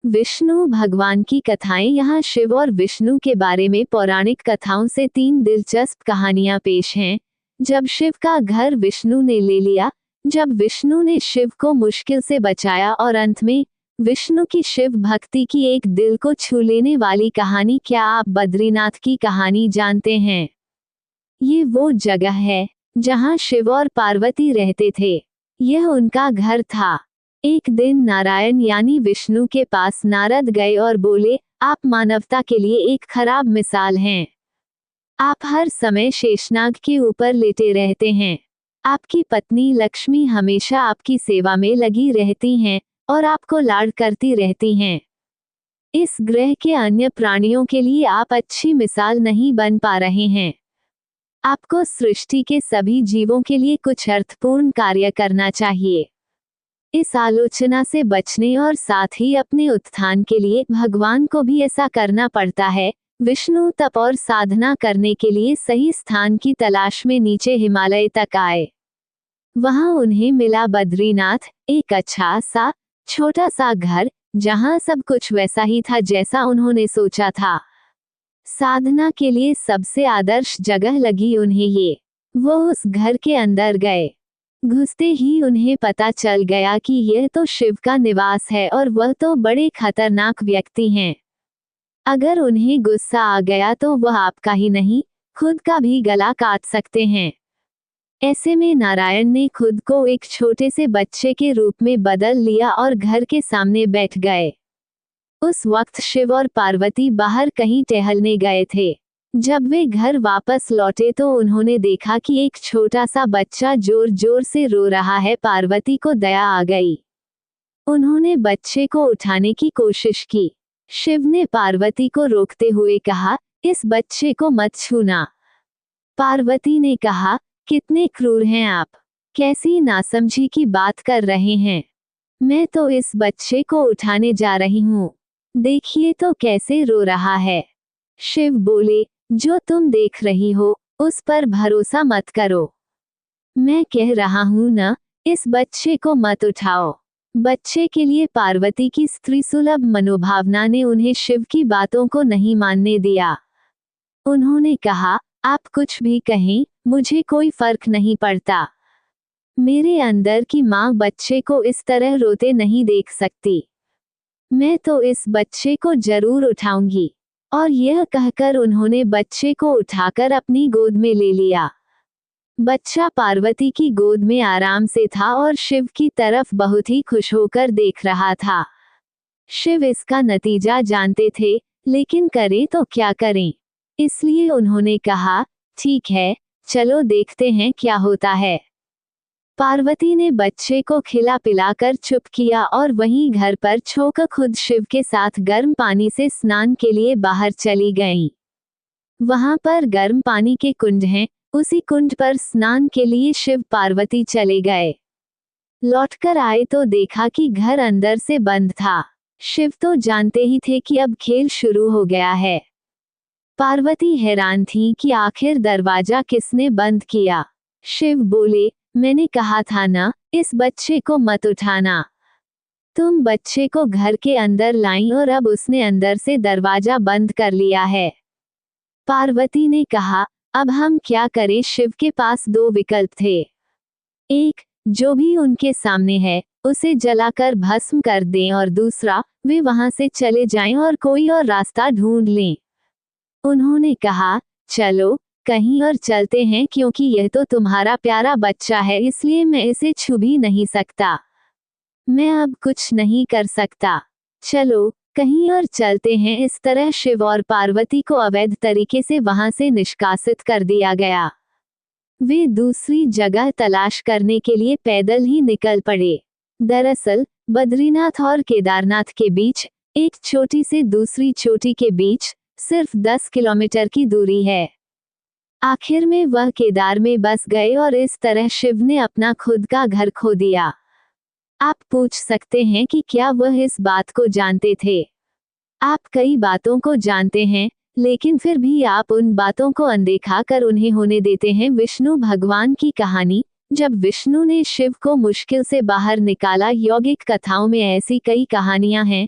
विष्णु भगवान की कथाएं। यहाँ शिव और विष्णु के बारे में पौराणिक कथाओं से 3 दिलचस्प कहानियां पेश हैं। जब शिव का घर विष्णु ने ले लिया, जब विष्णु ने शिव को मुश्किल से बचाया और अंत में विष्णु की शिव भक्ति की एक दिल को छू लेने वाली कहानी। क्या आप बद्रीनाथ की कहानी जानते हैं? ये वो जगह है जहाँ शिव और पार्वती रहते थे। यह उनका घर था। एक दिन नारायण यानी विष्णु के पास नारद गए और बोले, आप मानवता के लिए एक खराब मिसाल हैं। आप हर समय शेषनाग के ऊपर लेटे रहते हैं। आपकी पत्नी लक्ष्मी हमेशा आपकी सेवा में लगी रहती हैं और आपको लाड करती रहती हैं। इस ग्रह के अन्य प्राणियों के लिए आप अच्छी मिसाल नहीं बन पा रहे हैं। आपको सृष्टि के सभी जीवों के लिए कुछ अर्थपूर्ण कार्य करना चाहिए। इस आलोचना से बचने और साथ ही अपने उत्थान के लिए भगवान को भी ऐसा करना पड़ता है। विष्णु तप और साधना करने के लिए सही स्थान की तलाश में नीचे हिमालय तक आए। वहां उन्हें मिला बद्रीनाथ, एक अच्छा सा छोटा सा घर जहां सब कुछ वैसा ही था जैसा उन्होंने सोचा था। साधना के लिए सबसे आदर्श जगह लगी उन्हें ये। वो उस घर के अंदर गए। घुसते ही उन्हें पता चल गया कि यह तो शिव का निवास है और वह तो बड़े खतरनाक व्यक्ति हैं। अगर उन्हें गुस्सा आ गया तो वह आपका ही नहीं, खुद का भी गला काट सकते हैं। ऐसे में नारायण ने खुद को एक छोटे से बच्चे के रूप में बदल लिया और घर के सामने बैठ गए। उस वक्त शिव और पार्वती बाहर कहीं टहलने गए थे। जब वे घर वापस लौटे तो उन्होंने देखा कि एक छोटा सा बच्चा जोर जोर से रो रहा है। पार्वती को दया आ गई। उन्होंने बच्चे को उठाने की कोशिश की। शिव ने पार्वती को रोकते हुए कहा, इस बच्चे को मत छूना। पार्वती ने कहा, कितने क्रूर हैं आप, कैसी नासमझी की बात कर रहे हैं। मैं तो इस बच्चे को उठाने जा रही हूँ, देखिए तो कैसे रो रहा है। शिव बोले, जो तुम देख रही हो उस पर भरोसा मत करो। मैं कह रहा हूं ना, इस बच्चे को मत उठाओ। बच्चे के लिए पार्वती की स्त्री सुलभ मनोभावना ने उन्हें शिव की बातों को नहीं मानने दिया। उन्होंने कहा, आप कुछ भी कहें, मुझे कोई फर्क नहीं पड़ता। मेरे अंदर की माँ बच्चे को इस तरह रोते नहीं देख सकती। मैं तो इस बच्चे को जरूर उठाऊंगी। और यह कहकर उन्होंने बच्चे को उठाकर अपनी गोद में ले लिया। बच्चा पार्वती की गोद में आराम से था और शिव की तरफ बहुत ही खुश होकर देख रहा था। शिव इसका नतीजा जानते थे, लेकिन करें तो क्या करें। इसलिए उन्होंने कहा, ठीक है, चलो देखते हैं क्या होता है। पार्वती ने बच्चे को खिला पिलाकर चुप किया और वहीं घर पर छोकर खुद शिव के साथ गर्म पानी से स्नान के लिए बाहर चली गईं। वहां पर गर्म पानी के कुंड हैं, उसी कुंड पर स्नान के लिए शिव पार्वती चले गए। लौटकर आए तो देखा कि घर अंदर से बंद था। शिव तो जानते ही थे कि अब खेल शुरू हो गया है। पार्वती हैरान थी कि आखिर दरवाजा किसने बंद किया। शिव बोले, मैंने कहा था ना, इस बच्चे को मत उठाना। तुम बच्चे को घर के अंदर लाई और अब उसने अंदर से दरवाजा बंद कर लिया है। पार्वती ने कहा, अब हम क्या करें। शिव के पास 2 विकल्प थे। एक, जो भी उनके सामने है उसे जलाकर भस्म कर दें और दूसरा, वे वहां से चले जाएं और कोई और रास्ता ढूंढ लें। उन्होंने कहा, चलो कहीं और चलते हैं, क्योंकि यह तो तुम्हारा प्यारा बच्चा है, इसलिए मैं इसे छू भी नहीं सकता। मैं अब कुछ नहीं कर सकता। चलो कहीं और चलते हैं। इस तरह शिव और पार्वती को अवैध तरीके से वहां से निष्कासित कर दिया गया। वे दूसरी जगह तलाश करने के लिए पैदल ही निकल पड़े। दरअसल बद्रीनाथ और केदारनाथ के बीच, एक चोटी से दूसरी चोटी के बीच सिर्फ 10 किलोमीटर की दूरी है। आखिर में वह केदार में बस गए और इस तरह शिव ने अपना खुद का घर खो दिया। आप पूछ सकते हैं कि क्या वह इस बात को जानते थे? आप कई बातों को जानते हैं, लेकिन फिर भी आप उन बातों को अनदेखा कर उन्हें होने देते हैं। विष्णु भगवान की कहानी। जब विष्णु ने शिव को मुश्किल से बाहर निकाला। यौगिक कथाओं में ऐसी कई कहानियां हैं